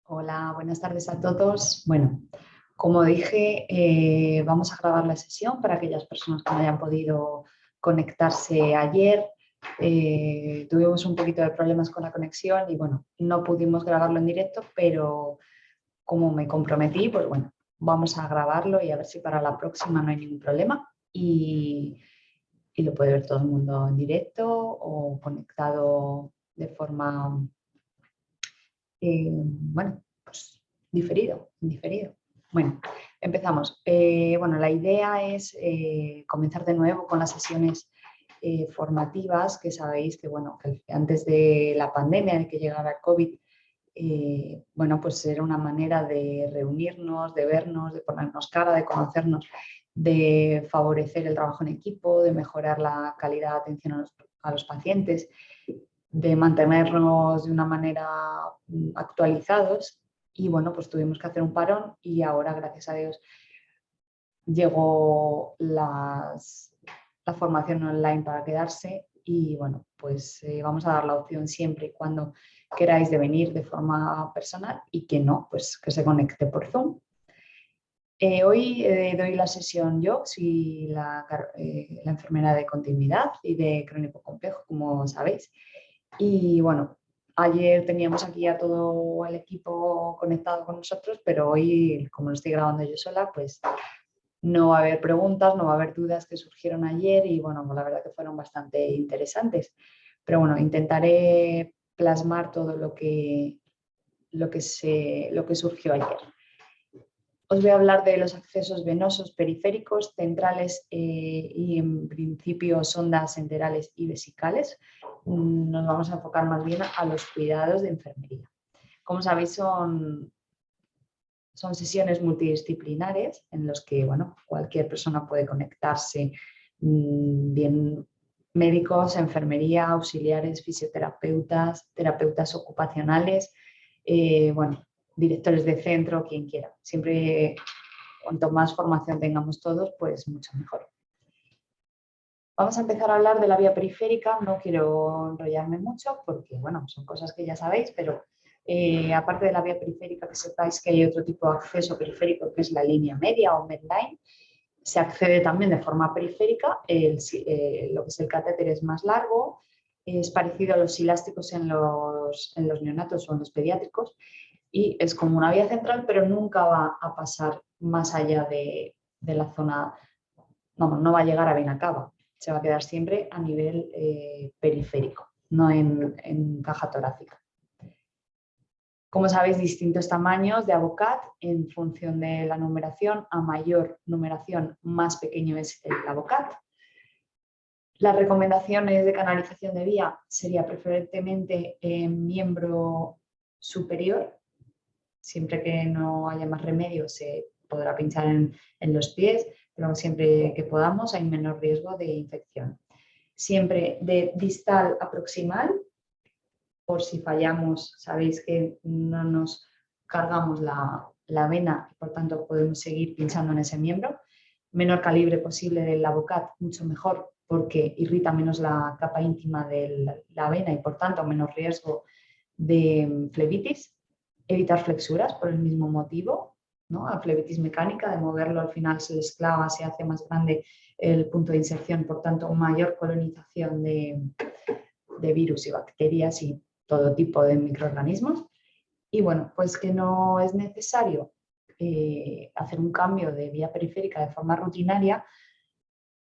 Hola, buenas tardes a todos. Bueno, como dije, vamos a grabar la sesión para aquellas personas que no hayan podido conectarse ayer. Tuvimos un poquito de problemas con la conexión y bueno, no pudimos grabarlo en directo, pero como me comprometí, pues bueno, vamos a grabarlo y a ver si para la próxima no hay ningún problema y lo puede ver todo el mundo en directo o conectado de forma bueno, pues diferido. Bueno, empezamos. Bueno, la idea es comenzar de nuevo con las sesiones formativas, que sabéis que, bueno, que antes de la pandemia, de que llegara el COVID, bueno, pues era una manera de reunirnos, de vernos, de ponernos cara, de conocernos, de favorecer el trabajo en equipo, de mejorar la calidad de atención a los pacientes, de mantenernos de una manera actualizados y bueno, pues tuvimos que hacer un parón y ahora, gracias a Dios, llegó la formación online para quedarse y bueno, pues vamos a dar la opción siempre y cuando queráis de venir de forma personal y que no, pues que se conecte por Zoom. Hoy doy la sesión yo, soy la enfermera de continuidad y de crónico complejo, como sabéis. Y bueno, ayer teníamos aquí a todo el equipo conectado con nosotros, pero hoy, como lo estoy grabando yo sola, pues no va a haber preguntas, no va a haber dudas que surgieron ayer y bueno, la verdad que fueron bastante interesantes. Pero bueno, intentaré plasmar todo lo que surgió ayer. Os voy a hablar de los accesos venosos periféricos, centrales y en principio sondas enterales y vesicales. Nos vamos a enfocar más bien a los cuidados de enfermería. Como sabéis, son sesiones multidisciplinares en las que bueno, cualquier persona puede conectarse, bien médicos, enfermería, auxiliares, fisioterapeutas, terapeutas ocupacionales, bueno, directores de centro, quien quiera. Siempre, cuanto más formación tengamos todos, pues mucho mejor. Vamos a empezar a hablar de la vía periférica. No quiero enrollarme mucho porque, bueno, son cosas que ya sabéis, pero aparte de la vía periférica, que sepáis que hay otro tipo de acceso periférico que es la línea media o medline. Se accede también de forma periférica, lo que es el catéter es más largo, es parecido a los elásticos en los neonatos o en los pediátricos y es como una vía central, pero nunca va a pasar más allá de la zona, no va a llegar a vena cava, se va a quedar siempre a nivel periférico, no en caja torácica. Como sabéis, distintos tamaños de ABOCAT en función de la numeración. A mayor numeración, más pequeño es el ABOCAT. Las recomendaciones de canalización de vía sería preferentemente en miembro superior. Siempre que no haya más remedio se podrá pinchar en los pies, pero siempre que podamos hay menor riesgo de infección. Siempre de distal a proximal. Por si fallamos, sabéis que no nos cargamos la vena y por tanto podemos seguir pinchando en ese miembro. Menor calibre posible del ABOCAT, mucho mejor porque irrita menos la capa íntima de la vena y por tanto menos riesgo de flebitis. Evitar flexuras por el mismo motivo, ¿no? A flebitis mecánica, de moverlo al final se desclava, se hace más grande el punto de inserción, por tanto mayor colonización de virus y bacterias y todo tipo de microorganismos. Y bueno, pues que no es necesario hacer un cambio de vía periférica de forma rutinaria,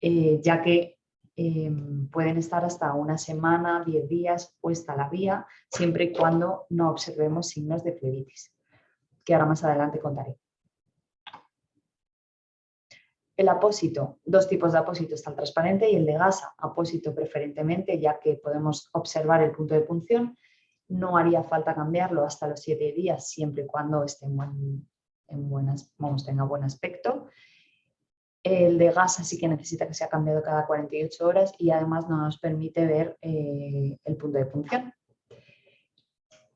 ya que pueden estar hasta una semana, 10 días puesta la vía, siempre y cuando no observemos signos de flebitis, que ahora más adelante contaré. El apósito, dos tipos de apósito, está el transparente y el de gasa. Apósito preferentemente, ya que podemos observar el punto de punción. No haría falta cambiarlo hasta los 7 días, siempre y cuando esté tenga buen aspecto. El de gasa sí que necesita que sea cambiado cada 48 horas y además no nos permite ver el punto de punción.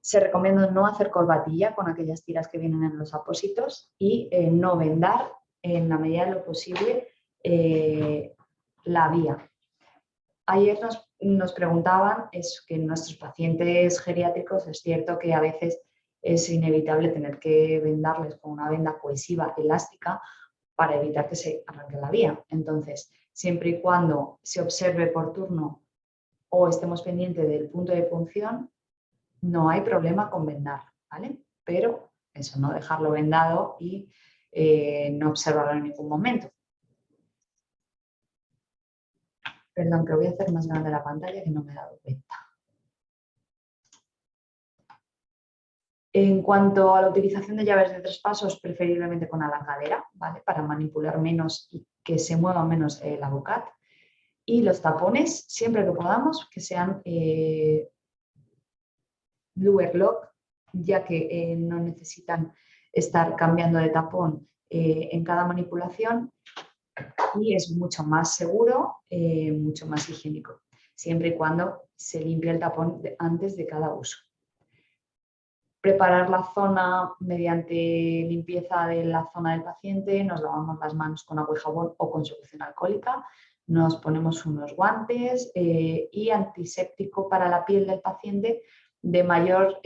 Se recomienda no hacer corbatilla con aquellas tiras que vienen en los apósitos y no vendar en la medida de lo posible la vía. Ayer nos preguntaban, es que en nuestros pacientes geriátricos es cierto que a veces es inevitable tener que vendarles con una venda cohesiva elástica para evitar que se arranque la vía. Entonces, siempre y cuando se observe por turno o estemos pendientes del punto de punción, no hay problema con vendar, ¿vale? Pero eso, no dejarlo vendado y no observarlo en ningún momento. Perdón, que voy a hacer más grande la pantalla que no me he dado cuenta. En cuanto a la utilización de llaves de 3 pasos, preferiblemente con alargadera, ¿vale? Para manipular menos y que se mueva menos la bocat. Y los tapones, siempre que podamos, que sean Luer Lock, ya que no necesitan estar cambiando de tapón en cada manipulación y es mucho más seguro, mucho más higiénico, siempre y cuando se limpie el tapón antes de cada uso. Preparar la zona mediante limpieza de la zona del paciente, nos lavamos las manos con agua y jabón o con solución alcohólica, nos ponemos unos guantes y antiséptico para la piel del paciente de mayor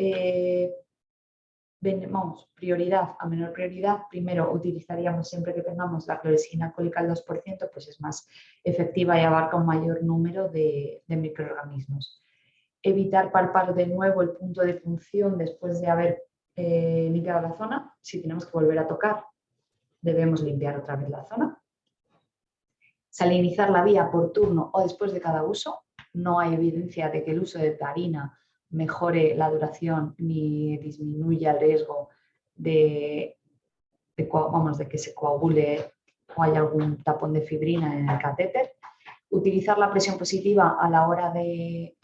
prioridad a menor prioridad. Primero utilizaríamos siempre que tengamos la clorexidina alcohólica al 2%, pues es más efectiva y abarca un mayor número de microorganismos. Evitar palpar de nuevo el punto de punción después de haber limpiado la zona. Si tenemos que volver a tocar, debemos limpiar otra vez la zona. Salinizar la vía por turno o después de cada uso. No hay evidencia de que el uso de heparina mejore la duración ni disminuya el riesgo de que se coagule o haya algún tapón de fibrina en el catéter. Utilizar la presión positiva a la hora de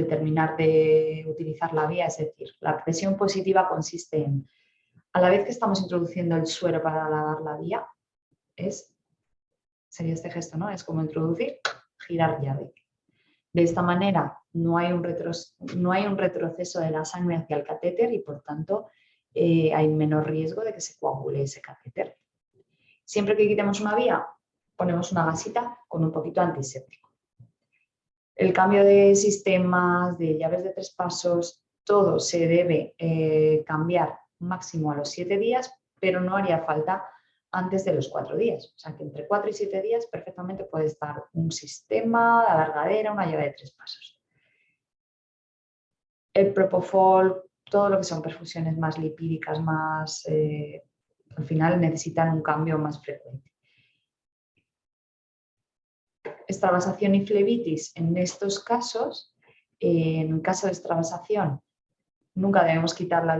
terminar de utilizar la vía, es decir, la presión positiva consiste en, a la vez que estamos introduciendo el suero para lavar la vía, sería este gesto, ¿no? Es como introducir, girar llave. De esta manera no hay un retroceso de la sangre hacia el catéter y por tanto hay menos riesgo de que se coagule ese catéter. Siempre que quitemos una vía, ponemos una gasita con un poquito antiséptico. El cambio de sistemas, de llaves de 3 pasos, todo se debe cambiar máximo a los 7 días, pero no haría falta antes de los 4 días. O sea que entre 4 y 7 días perfectamente puede estar un sistema de alargadera, una llave de 3 pasos. El propofol, todo lo que son perfusiones más lipídicas, al final necesitan un cambio más frecuente. Extravasación y flebitis, en estos casos, en caso de extravasación, nunca debemos quitar la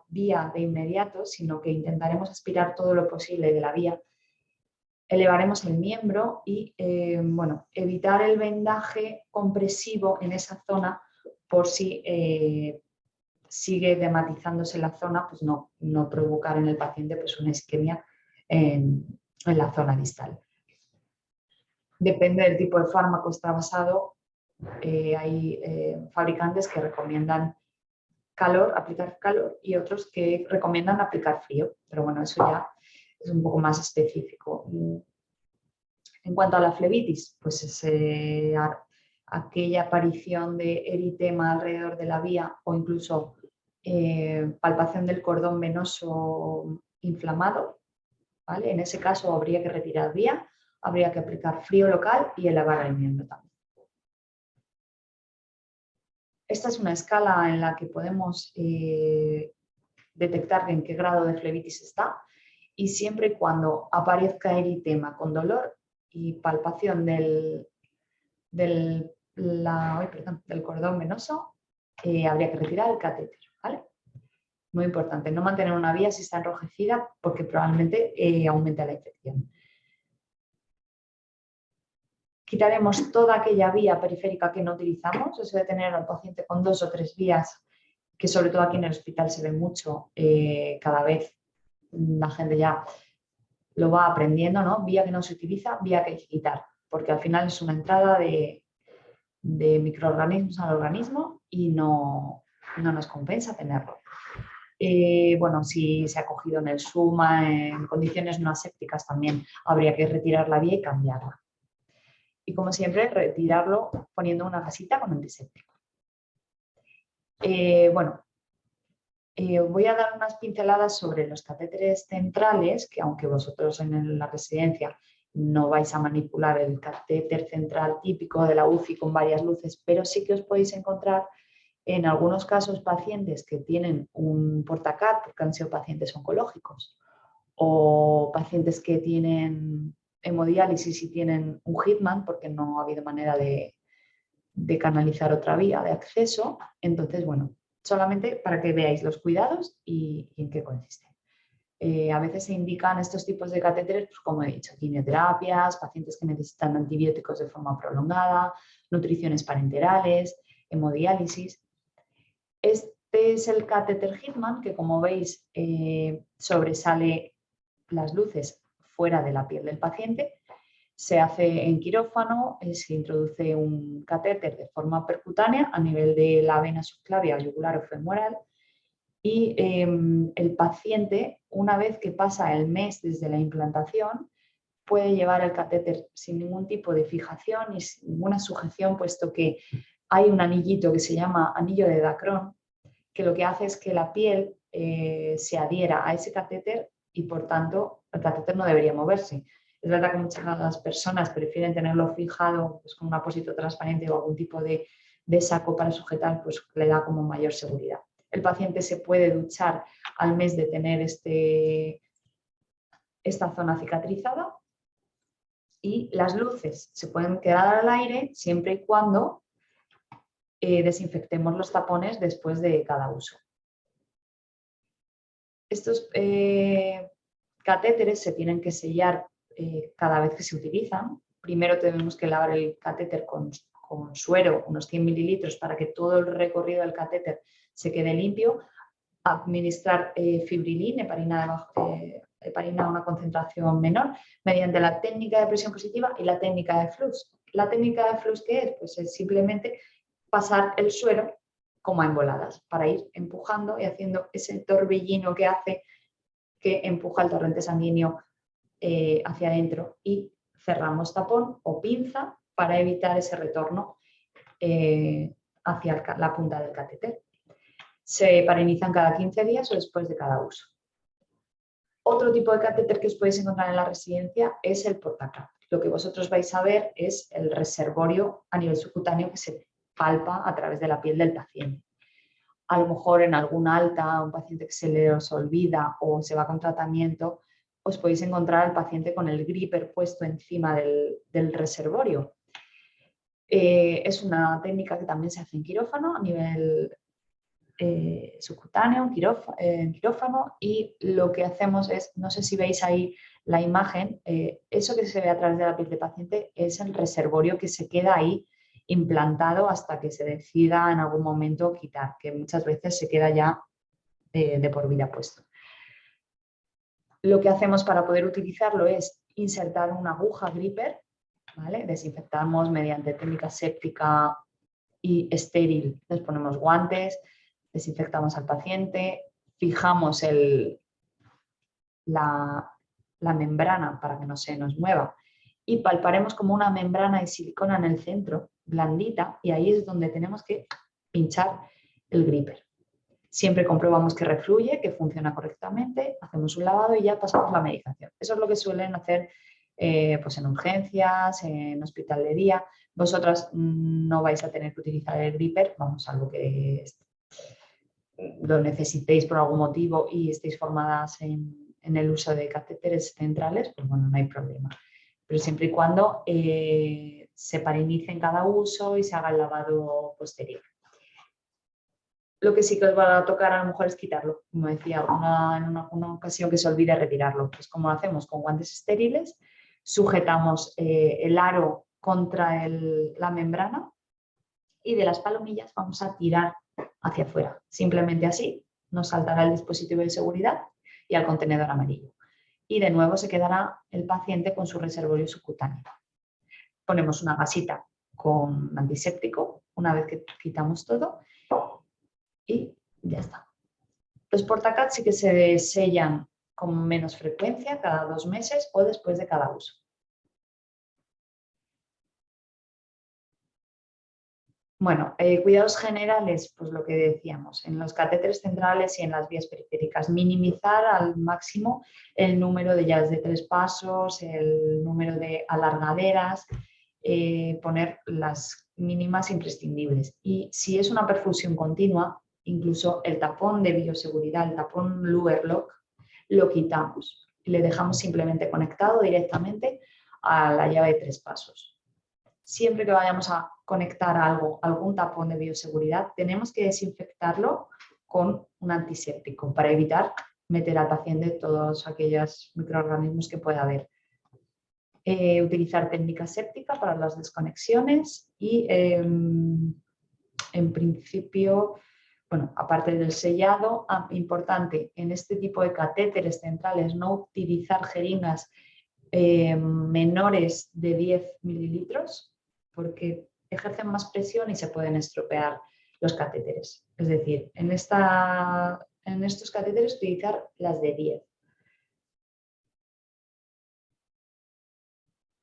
vía de inmediato, sino que intentaremos aspirar todo lo posible de la vía. Elevaremos el miembro y evitar el vendaje compresivo en esa zona por si sigue dematizándose la zona, pues no provocar en el paciente pues una isquemia en la zona distal. Depende del tipo de fármaco extravasado, hay fabricantes que recomiendan aplicar calor y otros que recomiendan aplicar frío, pero bueno, eso ya es un poco más específico. En cuanto a la flebitis, pues es aquella aparición de eritema alrededor de la vía o incluso palpación del cordón venoso inflamado, ¿vale? En ese caso habría que retirar vía, habría que aplicar frío local y elevar el miembro también. Esta es una escala en la que podemos detectar en qué grado de flebitis está y siempre y cuando aparezca eritema con dolor y palpación del cordón venoso, habría que retirar el catéter, ¿vale? Muy importante, no mantener una vía si está enrojecida porque probablemente aumente la infección. Quitaremos toda aquella vía periférica que no utilizamos, eso de tener al paciente con 2 o 3 vías, que sobre todo aquí en el hospital se ve mucho, cada vez la gente ya lo va aprendiendo, ¿no? Vía que no se utiliza, vía que hay que quitar, porque al final es una entrada de microorganismos al organismo y no nos compensa tenerlo. Si se ha cogido en el SUMA, en condiciones no asépticas también habría que retirar la vía y cambiarla. Y como siempre, retirarlo poniendo una gasita con antiséptico. Voy a dar unas pinceladas sobre los catéteres centrales, que aunque vosotros en la residencia no vais a manipular el catéter central típico de la UCI con varias luces, pero sí que os podéis encontrar en algunos casos pacientes que tienen un portacat porque han sido pacientes oncológicos o pacientes que tienen hemodiálisis y tienen un Hitman porque no ha habido manera de canalizar otra vía de acceso. Entonces, bueno, solamente para que veáis los cuidados y en qué consisten. A veces se indican estos tipos de catéteres, pues como he dicho, quimioterapias, pacientes que necesitan antibióticos de forma prolongada, nutriciones parenterales, hemodiálisis. Este es el catéter Hitman, que como veis sobresale las luces fuera de la piel del paciente. Se hace en quirófano, se introduce un catéter de forma percutánea a nivel de la vena subclavia, yugular o femoral y el paciente, una vez que pasa el mes desde la implantación, puede llevar el catéter sin ningún tipo de fijación y sin ninguna sujeción, puesto que hay un anillito que se llama anillo de Dacron, que lo que hace es que la piel se adhiera a ese catéter y por tanto el catéter no debería moverse. Es verdad que muchas personas prefieren tenerlo fijado pues, con un apósito transparente o algún tipo de saco para sujetar, pues le da como mayor seguridad. El paciente se puede duchar al mes de tener esta zona cicatrizada y las luces se pueden quedar al aire siempre y cuando desinfectemos los tapones después de cada uso. Estos catéteres se tienen que sellar cada vez que se utilizan. Primero tenemos que lavar el catéter con suero, unos 100 mililitros, para que todo el recorrido del catéter se quede limpio. Administrar fibrilin, heparina a una concentración menor, mediante la técnica de presión positiva y la técnica de flux. ¿La técnica de flux qué es? Pues es simplemente pasar el suero como a emboladas, para ir empujando y haciendo ese torbellino que hace que empuja el torrente sanguíneo hacia adentro y cerramos tapón o pinza para evitar ese retorno hacia la punta del catéter. Se parenizan cada 15 días o después de cada uso. Otro tipo de catéter que os podéis encontrar en la residencia es el portacat. Lo que vosotros vais a ver es el reservorio a nivel subcutáneo que se palpa a través de la piel del paciente. A lo mejor en alguna alta, un paciente que se le os olvida o se va con tratamiento, os podéis encontrar al paciente con el gripper puesto encima del reservorio. Es una técnica que también se hace en quirófano a nivel subcutáneo, en quirófano, y lo que hacemos es, no sé si veis ahí la imagen, eso que se ve a través de la piel del paciente es el reservorio que se queda ahí implantado hasta que se decida en algún momento quitar, que muchas veces se queda ya de por vida puesto. Lo que hacemos para poder utilizarlo es insertar una aguja gripper, ¿vale? Desinfectamos mediante técnica séptica y estéril, les ponemos guantes, desinfectamos al paciente, fijamos la membrana para que no se nos mueva y palparemos como una membrana de silicona en el centro, blandita, y ahí es donde tenemos que pinchar el gripper. Siempre comprobamos que refluye, que funciona correctamente, hacemos un lavado y ya pasamos la medicación. Eso es lo que suelen hacer pues en urgencias, en hospital de día. Vosotras no vais a tener que utilizar el gripper, vamos, salvo que lo necesitéis por algún motivo y estéis formadas en el uso de catéteres centrales, pues bueno, no hay problema. Pero siempre y cuando se parinice en cada uso y se haga el lavado posterior. Lo que sí que os va a tocar a lo mejor es quitarlo, como decía, en una ocasión que se olvide retirarlo. Pues como lo hacemos con guantes estériles, sujetamos el aro contra la membrana y de las palomillas vamos a tirar hacia afuera. Simplemente así nos saltará el dispositivo de seguridad y al contenedor amarillo. Y de nuevo se quedará el paciente con su reservorio subcutáneo. Ponemos una gasita con antiséptico una vez que quitamos todo y ya está. Los portacats sí que se sellan con menos frecuencia, cada 2 meses o después de cada uso. Bueno, cuidados generales, pues lo que decíamos, en los catéteres centrales y en las vías periféricas, minimizar al máximo el número de llaves de 3 pasos, el número de alargaderas, poner las mínimas imprescindibles. Y si es una perfusión continua, incluso el tapón de bioseguridad, el tapón Luer-Lock, lo quitamos y le dejamos simplemente conectado directamente a la llave de 3 pasos. Siempre que vayamos a conectar algo, algún tapón de bioseguridad, tenemos que desinfectarlo con un antiséptico para evitar meter al paciente todos aquellos microorganismos que pueda haber. Utilizar técnica séptica para las desconexiones y en principio, bueno, aparte del sellado, importante en este tipo de catéteres centrales no utilizar jeringas menores de 10 mililitros porque ejercen más presión y se pueden estropear los catéteres. Es decir, en estos catéteres utilizar las de 10.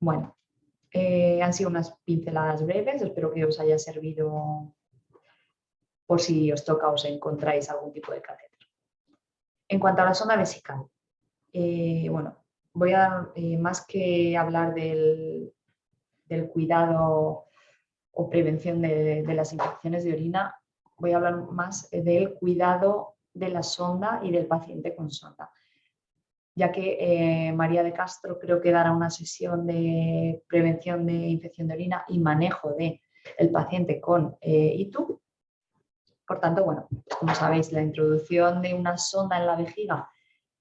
Bueno, han sido unas pinceladas breves, espero que os haya servido por si os toca o os encontráis algún tipo de catéter. En cuanto a la sonda vesical, bueno, voy a, más que hablar del cuidado o prevención de las infecciones de orina, voy a hablar más del cuidado de la sonda y del paciente con sonda, ya que María de Castro creo que dará una sesión de prevención de infección de orina y manejo del paciente con ITU. Por tanto, bueno, como sabéis, la introducción de una sonda en la vejiga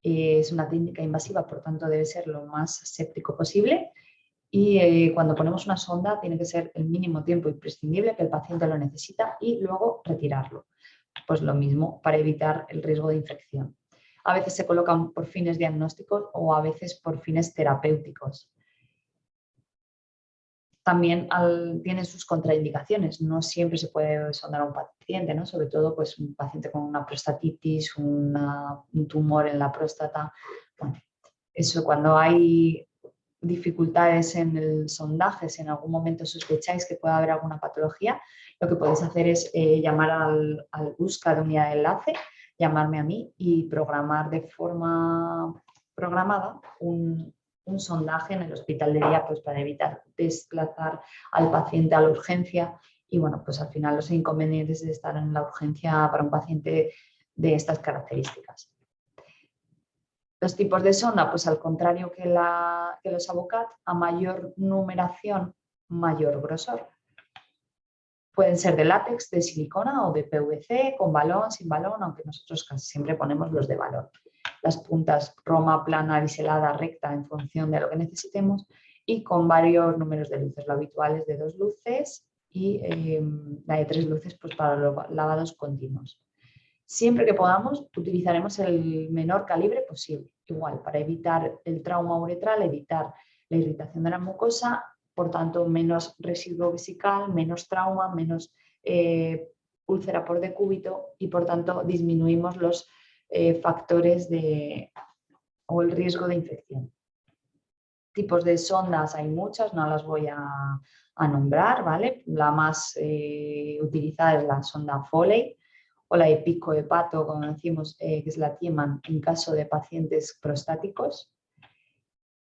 es una técnica invasiva, por tanto debe ser lo más séptico posible. Y cuando ponemos una sonda tiene que ser el mínimo tiempo imprescindible que el paciente lo necesita y luego retirarlo. Pues lo mismo para evitar el riesgo de infección. A veces se colocan por fines diagnósticos o a veces por fines terapéuticos. También tiene sus contraindicaciones. No siempre se puede sondar a un paciente, ¿no? Sobre todo pues, un paciente con una prostatitis, un tumor en la próstata. Bueno, eso cuando hay dificultades en el sondaje, si en algún momento sospecháis que pueda haber alguna patología, lo que podéis hacer es llamar al busca de unidad de enlace, llamarme a mí y programar de forma programada un sondaje en el hospital de día pues, para evitar desplazar al paciente a la urgencia y bueno, pues al final los inconvenientes de estar en la urgencia para un paciente de estas características. Los tipos de sonda, pues al contrario que los Avocat, a mayor numeración, mayor grosor. Pueden ser de látex, de silicona o de PVC, con balón, sin balón, aunque nosotros casi siempre ponemos los de balón. Las puntas roma, plana, biselada, recta, en función de lo que necesitemos y con varios números de luces. Lo habitual es de 2 luces y la de 3 luces pues, para los lavados continuos. Siempre que podamos, utilizaremos el menor calibre posible, igual, para evitar el trauma uretral, evitar la irritación de la mucosa, por tanto, menos residuo vesical, menos trauma, menos úlcera por decúbito y, por tanto, disminuimos los factores o el riesgo de infección. Tipos de sondas hay muchas, no las voy a nombrar, ¿vale? La más utilizada es la sonda Foley, o la de pico de pato, como decimos, que es la Tiemann en caso de pacientes prostáticos.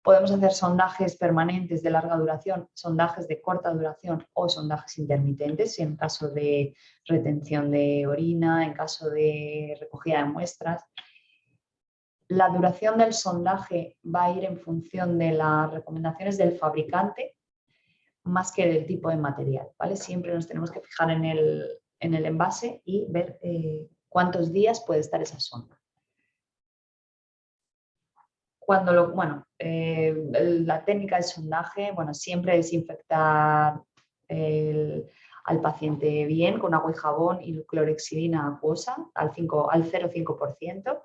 Podemos hacer sondajes permanentes de larga duración, sondajes de corta duración o sondajes intermitentes en caso de retención de orina, en caso de recogida de muestras. La duración del sondaje va a ir en función de las recomendaciones del fabricante más que del tipo de material, ¿vale? Siempre nos tenemos que fijar en el envase y ver cuántos días puede estar esa sonda. La técnica de sondaje, bueno, siempre desinfectar al paciente bien con agua y jabón y clorexidina acuosa al 0,5%,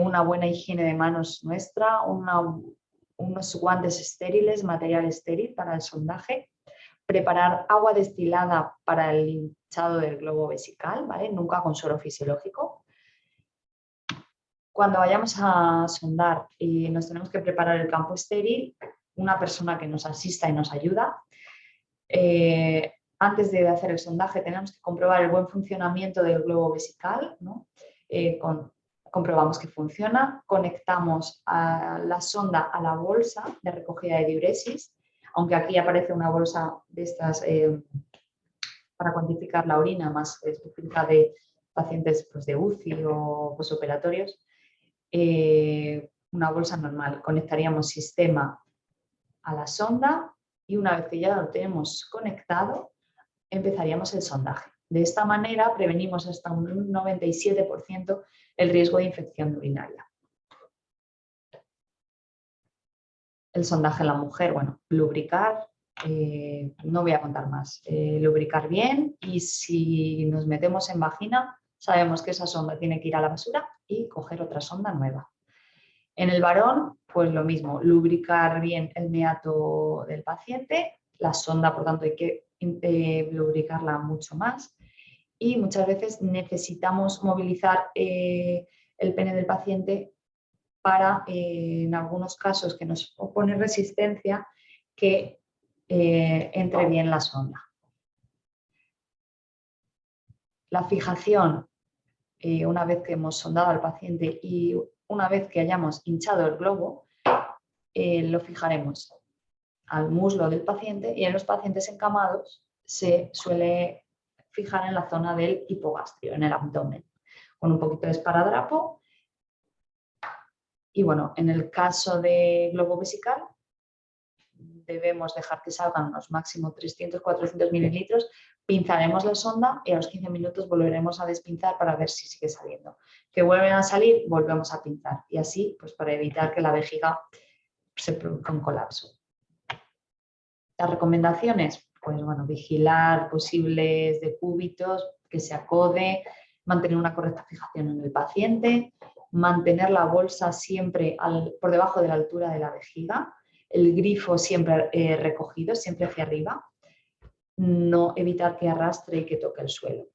una buena higiene de manos nuestra, unos guantes estériles, material estéril para el sondaje, preparar agua destilada para el hinchado del globo vesical, ¿vale? Nunca con suero fisiológico. Cuando vayamos a sondar y nos tenemos que preparar el campo estéril, una persona que nos asista y nos ayuda antes de hacer el sondaje tenemos que comprobar el buen funcionamiento del globo vesical, ¿no? Comprobamos que funciona, conectamos a la sonda a la bolsa de recogida de diuresis, aunque aquí aparece una bolsa de estas para cuantificar la orina más específica de pacientes pues, de UCI o posoperatorios. Una bolsa normal. Conectaríamos sistema a la sonda y una vez que ya lo tenemos conectado, empezaríamos el sondaje. De esta manera prevenimos hasta un 97% el riesgo de infección urinaria. El sondaje en la mujer, bueno, lubricar, no voy a contar más, lubricar bien y si nos metemos en vagina sabemos que esa sonda tiene que ir a la basura y coger otra sonda nueva. En el varón, pues lo mismo, lubricar bien el meato del paciente, la sonda por tanto hay que lubricarla mucho más y muchas veces necesitamos movilizar el pene del paciente para, en algunos casos que nos opone resistencia, que entre bien la sonda. La fijación, una vez que hemos sondado al paciente y una vez que hayamos hinchado el globo, lo fijaremos al muslo del paciente y en los pacientes encamados se suele fijar en la zona del hipogastrio, en el abdomen, con un poquito de esparadrapo. Y bueno, en el caso de globo vesical, debemos dejar que salgan unos máximo 300-400 mililitros, pinzaremos la sonda y a los 15 minutos volveremos a despinzar para ver si sigue saliendo. Que vuelven a salir, volvemos a pinzar y así pues para evitar que la vejiga se produzca un colapso. Las recomendaciones, pues bueno, vigilar posibles decúbitos, que se acode, mantener una correcta fijación en el paciente, mantener la bolsa siempre por debajo de la altura de la vejiga, el grifo siempre recogido, siempre hacia arriba, no evitar que arrastre y que toque el suelo.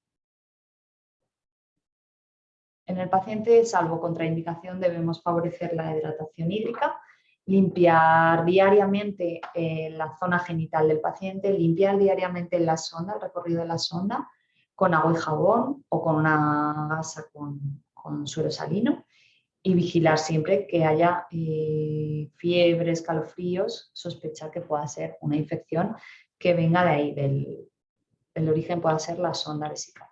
En el paciente, salvo contraindicación, debemos favorecer la hidratación hídrica, limpiar diariamente la zona genital del paciente, limpiar diariamente la sonda, el recorrido de la sonda, con agua y jabón o con una gasa con suero salino y vigilar siempre que haya fiebre, escalofríos, sospechar que pueda ser una infección que venga de ahí, el origen pueda ser la sonda vesical.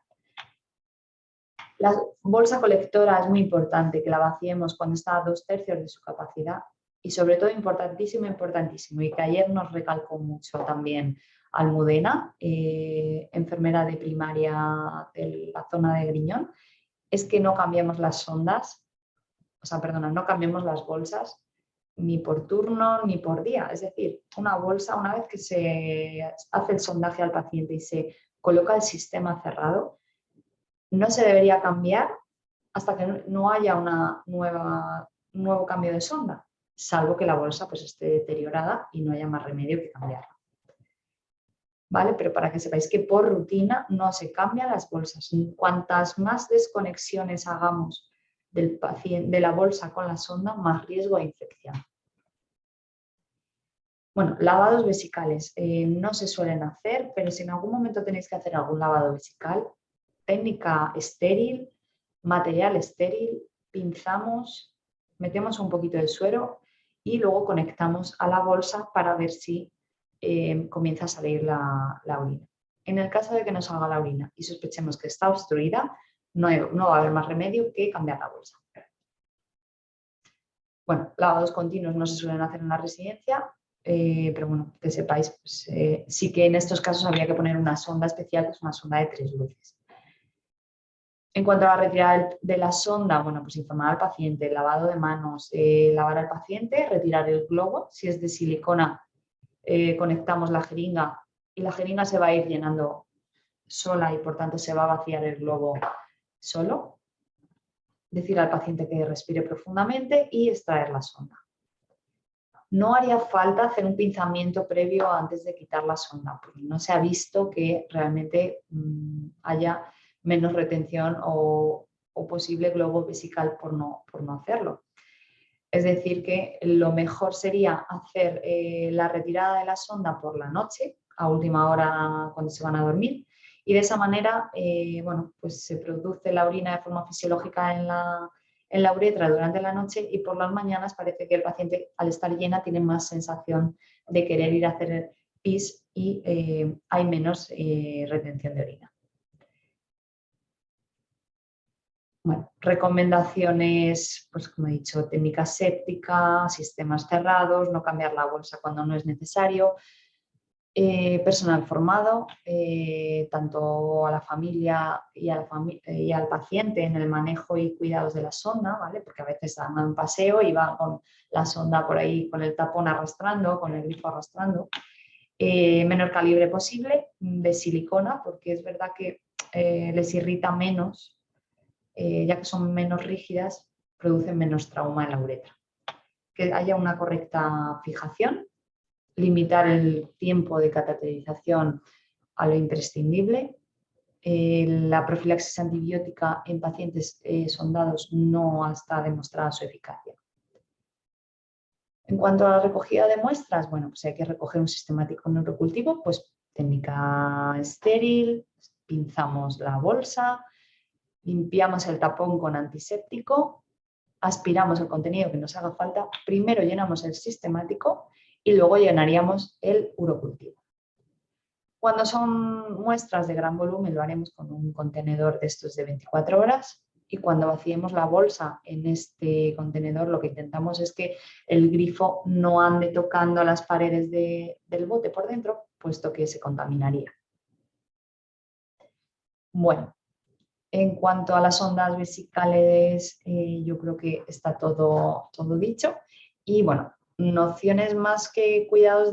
La bolsa colectora es muy importante que la vaciemos cuando está a 2/3 de su capacidad y sobre todo importantísimo y que ayer nos recalcó mucho también Almudena, enfermera de primaria de la zona de Griñón, es que no cambiemos las sondas, no cambiemos las bolsas ni por turno ni por día. Es decir, una bolsa, una vez que se hace el sondaje al paciente y se coloca el sistema cerrado, no se debería cambiar hasta que no haya un nuevo cambio de sonda, salvo que la bolsa pues, esté deteriorada y no haya más remedio que cambiarla. ¿Vale? Pero para que sepáis que por rutina no se cambian las bolsas. Cuantas más desconexiones hagamos del paciente, de la bolsa con la sonda, más riesgo de infección. Bueno, lavados vesicales no se suelen hacer, pero si en algún momento tenéis que hacer algún lavado vesical, técnica estéril, material estéril, pinzamos, metemos un poquito de suero y luego conectamos a la bolsa para ver si comienza a salir la orina. En el caso de que no salga la orina y sospechemos que está obstruida, no va a haber más remedio que cambiar la bolsa. Bueno, lavados continuos no se suelen hacer en la residencia, pero bueno, que sepáis, pues, sí que en estos casos habría que poner una sonda especial, que es una sonda de 3 luces. En cuanto a la retirada de la sonda, bueno, pues informar al paciente, lavado de manos, lavar al paciente, retirar el globo, si es de silicona, conectamos la jeringa y la jeringa se va a ir llenando sola y por tanto se va a vaciar el globo solo. Decir al paciente que respire profundamente y extraer la sonda. No haría falta hacer un pinzamiento previo antes de quitar la sonda, porque no se ha visto que realmente haya menos retención o posible globo vesical por no hacerlo. Es decir, que lo mejor sería hacer la retirada de la sonda por la noche, a última hora cuando se van a dormir. Y de esa manera, bueno, pues se produce la orina de forma fisiológica en la uretra durante la noche y por las mañanas parece que el paciente al estar llena tiene más sensación de querer ir a hacer pis y hay menos retención de orina. Bueno, recomendaciones, pues como he dicho, técnica séptica, sistemas cerrados, no cambiar la bolsa cuando no es necesario, personal formado, tanto a la familia y al paciente en el manejo y cuidados de la sonda, ¿vale? Porque a veces dan un paseo y van con la sonda por ahí, con el tapón arrastrando, con el grifo arrastrando. Menor calibre posible, de silicona, porque es verdad que les irrita menos, ya que son menos rígidas, producen menos trauma en la uretra. Que haya una correcta fijación, limitar el tiempo de cateterización a lo imprescindible. La profilaxis antibiótica en pacientes sondados no está demostrada su eficacia. En cuanto a la recogida de muestras, bueno, pues hay que recoger un sistemático neurocultivo, pues técnica estéril, pinzamos la bolsa, limpiamos el tapón con antiséptico, aspiramos el contenido que nos haga falta, primero llenamos el sistemático y luego llenaríamos el urocultivo. Cuando son muestras de gran volumen lo haremos con un contenedor de estos de 24 horas y cuando vaciemos la bolsa en este contenedor lo que intentamos es que el grifo no ande tocando las paredes del bote por dentro, puesto que se contaminaría. Bueno, en cuanto a las ondas vesicales, yo creo que está todo dicho. Y bueno, nociones más que cuidados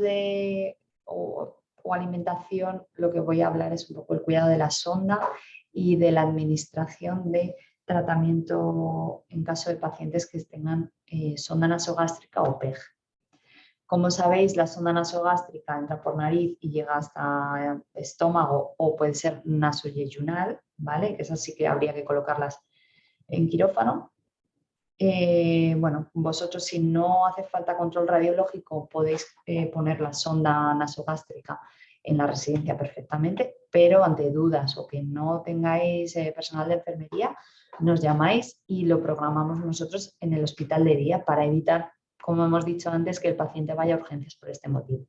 o alimentación, lo que voy a hablar es un poco el cuidado de la sonda y de la administración de tratamiento en caso de pacientes que tengan sonda nasogástrica o PEG. Como sabéis, la sonda nasogástrica entra por nariz y llega hasta estómago o puede ser nasoyeyunal, ¿vale? Que esas sí que habría que colocarlas en quirófano. Bueno, vosotros si no hace falta control radiológico podéis poner la sonda nasogástrica en la residencia perfectamente, pero ante dudas o que no tengáis personal de enfermería, nos llamáis y lo programamos nosotros en el hospital de día para evitar, como hemos dicho antes, que el paciente vaya a urgencias por este motivo.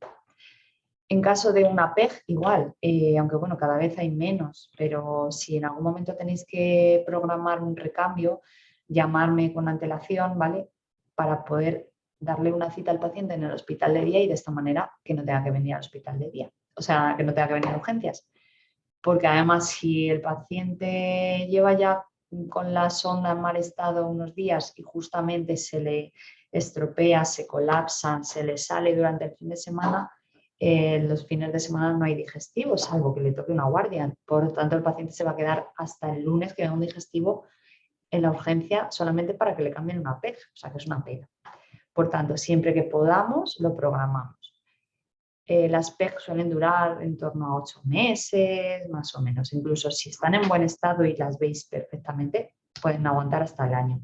En caso de una PEG, igual, aunque bueno, cada vez hay menos, pero si en algún momento tenéis que programar un recambio, llamarme con antelación, ¿vale? Para poder darle una cita al paciente en el hospital de día y de esta manera que no tenga que venir al hospital de día, o sea, que no tenga que venir a urgencias. Porque además si el paciente lleva ya con la sonda en mal estado unos días y justamente se le estropea, se colapsa, se le sale durante el fin de semana, los fines de semana no hay digestivo, salvo que le toque una guardia. Por lo tanto, el paciente se va a quedar hasta el lunes que venga un digestivo en la urgencia solamente para que le cambien una PEG, o sea que es una pena. Por tanto, siempre que podamos, lo programamos. Las PEG suelen durar en torno a 8 meses, más o menos. Incluso si están en buen estado y las veis perfectamente, pueden aguantar hasta el año.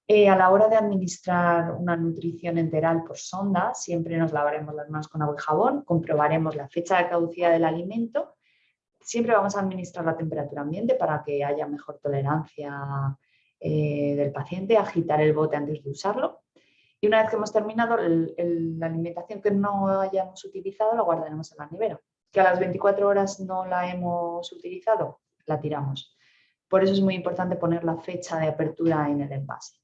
A la hora de administrar una nutrición enteral por sonda, siempre nos lavaremos las manos con agua y jabón, comprobaremos la fecha de caducidad del alimento. Siempre vamos a administrar la temperatura ambiente para que haya mejor tolerancia del paciente, agitar el bote antes de usarlo. Y una vez que hemos terminado, la alimentación que no hayamos utilizado la guardaremos en la nevera. Que a las 24 horas no la hemos utilizado, la tiramos. Por eso es muy importante poner la fecha de apertura en el envase.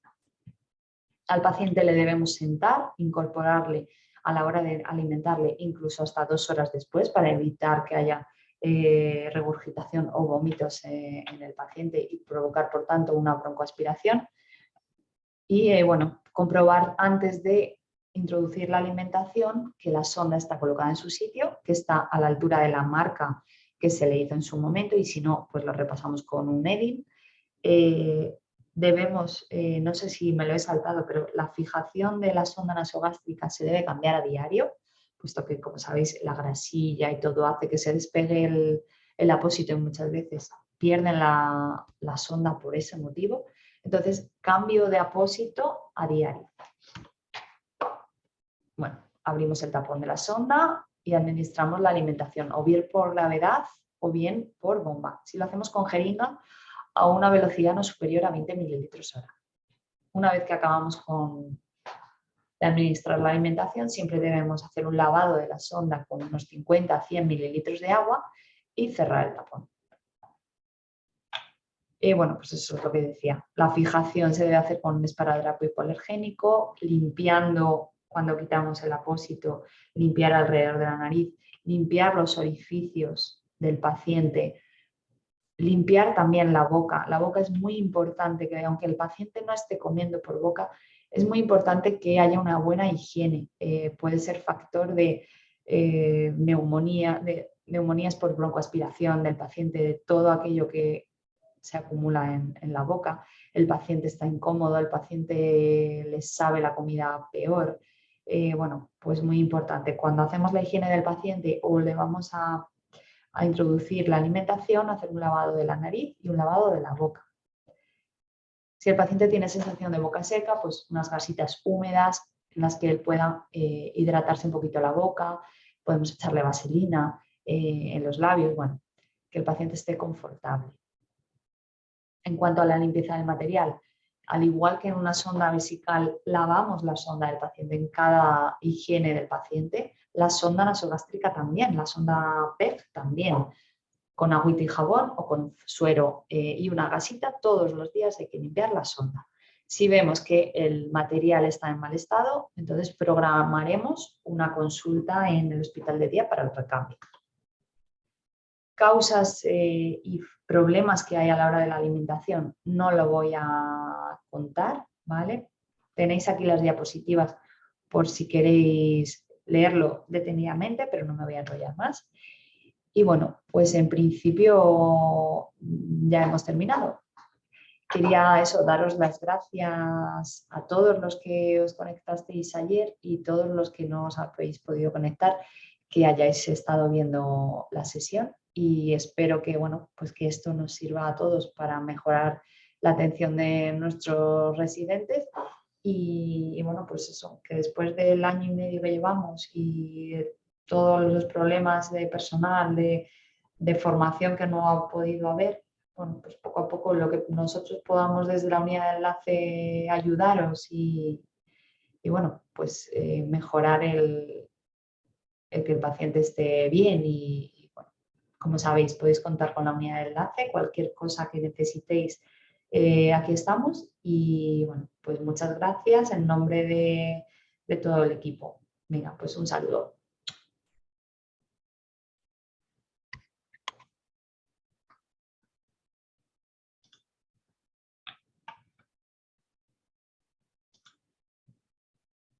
Al paciente le debemos sentar, incorporarle a la hora de alimentarle incluso hasta 2 horas después para evitar que haya regurgitación o vómitos en el paciente y provocar, por tanto, una broncoaspiración. Y bueno, comprobar antes de introducir la alimentación que la sonda está colocada en su sitio, que está a la altura de la marca que se le hizo en su momento y si no, pues lo repasamos con un EDIN. Debemos, no sé si me lo he saltado, pero la fijación de la sonda nasogástrica se debe cambiar a diario, puesto que, como sabéis, la grasilla y todo hace que se despegue el apósito y muchas veces pierden la sonda por ese motivo. Entonces, cambio de apósito a diario. Bueno, abrimos el tapón de la sonda y administramos la alimentación, o bien por gravedad o bien por bomba. Si lo hacemos con jeringa, a una velocidad no superior a 20 mililitros hora. Una vez que acabamos de administrar la alimentación, siempre debemos hacer un lavado de la sonda con unos 50 a 100 mililitros de agua y cerrar el tapón. Bueno, pues eso es lo que decía. La fijación se debe hacer con un esparadrapo hipoalergénico, limpiando cuando quitamos el apósito, limpiar alrededor de la nariz, limpiar los orificios del paciente, limpiar también la boca. La boca es muy importante, que aunque el paciente no esté comiendo por boca, es muy importante que haya una buena higiene. Puede ser factor de neumonía, de neumonías por broncoaspiración del paciente, de todo aquello que se acumula en la boca. El paciente está incómodo, el paciente le sabe la comida peor. Bueno, pues muy importante. Cuando hacemos la higiene del paciente o le vamos a introducir la alimentación, hacer un lavado de la nariz y un lavado de la boca. Si el paciente tiene sensación de boca seca, pues unas gasitas húmedas en las que él pueda hidratarse un poquito la boca, podemos echarle vaselina en los labios, bueno, que el paciente esté confortable. En cuanto a la limpieza del material, al igual que en una sonda vesical lavamos la sonda del paciente en cada higiene del paciente, la sonda nasogástrica también, la sonda PEG también, con agüita y jabón o con suero y una gasita, todos los días hay que limpiar la sonda. Si vemos que el material está en mal estado, entonces programaremos una consulta en el hospital de día para el recambio. Causas y problemas que hay a la hora de la alimentación no lo voy a contar, ¿vale? Tenéis aquí las diapositivas por si queréis leerlo detenidamente, pero no me voy a enrollar más. Y bueno, pues en principio ya hemos terminado. Quería eso, daros las gracias a todos los que os conectasteis ayer y todos los que no os habéis podido conectar, que hayáis estado viendo la sesión, y espero que, bueno, pues que esto nos sirva a todos para mejorar la atención de nuestros residentes y bueno, pues eso, que después del año y medio que llevamos y de todos los problemas de personal, de formación que no ha podido haber, bueno, pues poco a poco lo que nosotros podamos desde la unidad de enlace ayudaros y bueno, pues mejorar el que el paciente esté bien y bueno, como sabéis, podéis contar con la unidad de enlace, cualquier cosa que necesitéis, aquí estamos y bueno, pues muchas gracias en nombre de todo el equipo. Venga, pues un saludo.